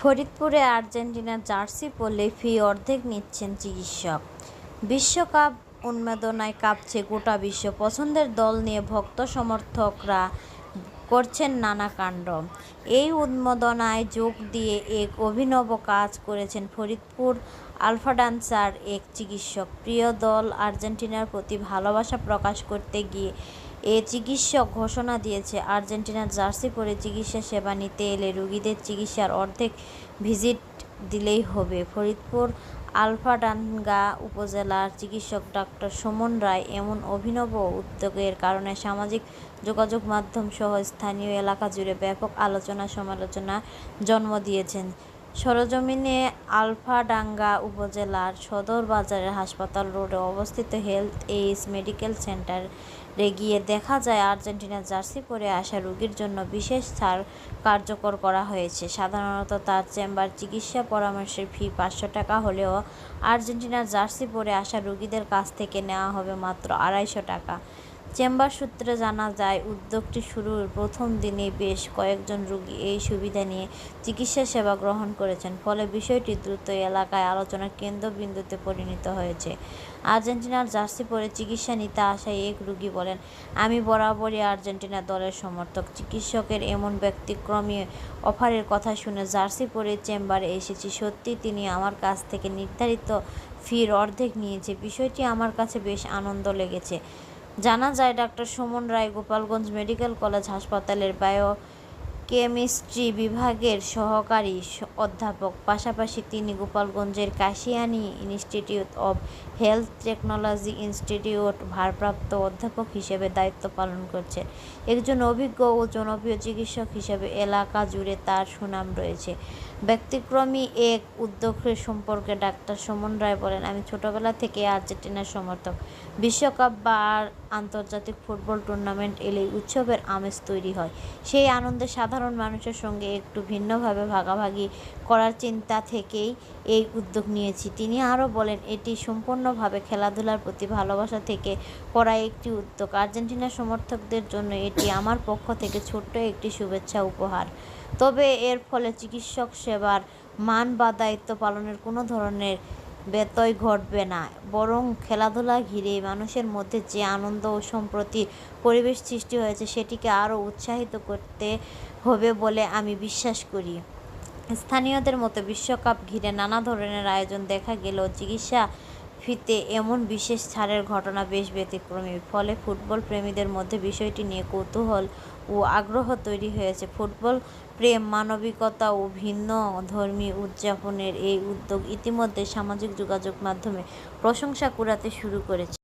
ফরিদপুরে আর্জেন্টিনার জার্সি পরলে ফি অর্ধেক নিচ্ছেন চিকিৎসক। বিশ্বকাপ উন্মাদনায় কাঁপছে গোটা বিশ্ব। পছন্দের দল নিয়ে ভক্ত সমর্থকরা করছেন নানা কাণ্ড। এই উন্মাদনায় যোগ দিয়ে এক অভিনব কাজ করেছেন ফরিদপুর আলফাডান্সার এক চিকিৎসক। প্রিয় দল আর্জেন্টিনার প্রতি ভালোবাসা প্রকাশ করতে গিয়ে এ চিকিৎসক ঘোষণা দিয়েছে, আর্জেন্টিনার জার্সি পরে চিকিৎসা সেবা নিতে এলে রোগীদের চিকিৎসার অর্ধেক ভিজিট দিলেই হবে। ফরিদপুর আলফাডাঙ্গা উপজেলার চিকিৎসক ডাক্তার সুমন রায় এমন অভিনব উদ্যোগের কারণে সামাজিক যোগাযোগ মাধ্যম সহ স্থানীয় এলাকা জুড়ে ব্যাপক আলোচনা সমালোচনা জন্ম দিয়েছেন। সরেজমিনে আলফাডাঙ্গা উপজেলার সদর বাজারের হাসপাতাল রোডে অবস্থিত হেলথ এইজ মেডিকেল সেন্টারে গিয়ে দেখা যায় আর্জেন্টিনার জার্সি পরে আসা রোগীর জন্য বিশেষ ছাড় কার্যকর করা হয়েছে। সাধারণত তার চেম্বার চিকিৎসা পরামর্শের ফি 500 টাকা হলেও আর্জেন্টিনার জার্সি পরে আসা রোগীদের কাছ থেকে নেওয়া হবে মাত্র 250 টাকা। চেম্বার সূত্রে জানা যায়, উদ্যোগটি শুরুর প্রথম দিনেই বেশ কয়েকজন রোগী এই সুবিধা নিয়ে চিকিৎসা সেবা গ্রহণ করেছেন। ফলে বিষয়টি দ্রুত এলাকায় আলোচনার কেন্দ্রবিন্দুতে পরিণত হয়েছে। আর্জেন্টিনার জার্সি পরে চিকিৎসা নিতে আসা এক রোগী বলেন, আমি বরাবরই আর্জেন্টিনা দলের সমর্থক। চিকিৎসকের এমন ব্যতিক্রমী অফারের কথা শুনে জার্সি পরে চেম্বারে এসেছি। সত্যি তিনি আমার কাছ থেকে নির্ধারিত ফির অর্ধেক নিয়েছে। বিষয়টি আমার কাছে বেশ আনন্দ লেগেছে। জানা যায়, doctor Suman Roy Gopalganj medical college হাসপাতালের বায়োকেমিস্ট্রি বিভাগের সহকারী অধ্যাপক। পাশাপাশি তিনি গোপালগঞ্জের Kashiani institute of health technology institute ভারপ্রাপ্ত অধ্যাপক হিসেবে দায়িত্ব পালন করছেন। একজন অভিজ্ঞ ও জনপ্রিয় চিকিৎসক হিসেবে এলাকা জুড়ে তার সুনাম রয়েছে। ব্যতিক্রমী এক উদ্যোগের সম্পর্কে ডাক্তার সুমন রায় বলেন, আমি ছোটবেলা থেকে আর্জেন্টিনার সমর্থক। বিশ্বকাপ বা আন্তর্জাতিক ফুটবল টুর্নামেন্ট এলেই উৎসবের আমেজ তৈরি হয়। সেই আনন্দে সাধারণ মানুষের সঙ্গে একটু ভিন্নভাবে ভাগাভাগি করার চিন্তা থেকেই এই উদ্যোগ নিয়েছি। তিনি আরও বলেন, এটি সম্পূর্ণভাবে খেলাধুলার প্রতি ভালোবাসা থেকে করা একটি উদ্যোগ। আর্জেন্টিনার সমর্থকদের জন্য এটি আমার পক্ষ থেকে ছোট্ট একটি শুভেচ্ছা উপহার। তবে এর ফলে চিকিৎসক সেবার মান বা দায়িত্ব পালনের কোনো ধরনের ব্যত্যয় ঘটবে না, বরং খেলাধুলা ঘিরে মানুষের মধ্যে যে আনন্দ ও সম্প্রীতির পরিবেশ সৃষ্টি হয়েছে সেটিকে আরও উৎসাহিত করতে হবে বলে আমি বিশ্বাস করি। স্থানীয়দের মতো বিশ্বকাপ ঘিরে নানা ধরনের আয়োজন দেখা গেলেও চিকিৎসা ফিতে এমন বিশেষ ছাড়ের ঘটনা বেশ ব্যতিক্রমী। ফলে ফুটবল প্রেমীদের মধ্যে বিষয়টি নিয়ে কৌতূহল ও আগ্রহ তৈরি হয়েছে। ফুটবল প্রেম, মানবিকতা ও ভিন্ন ধর্মী উদযাপনের এই উদ্যোগ ইতিমধ্যে সামাজিক যোগাযোগ মাধ্যমে প্রশংসা কুড়াতে শুরু করেছে।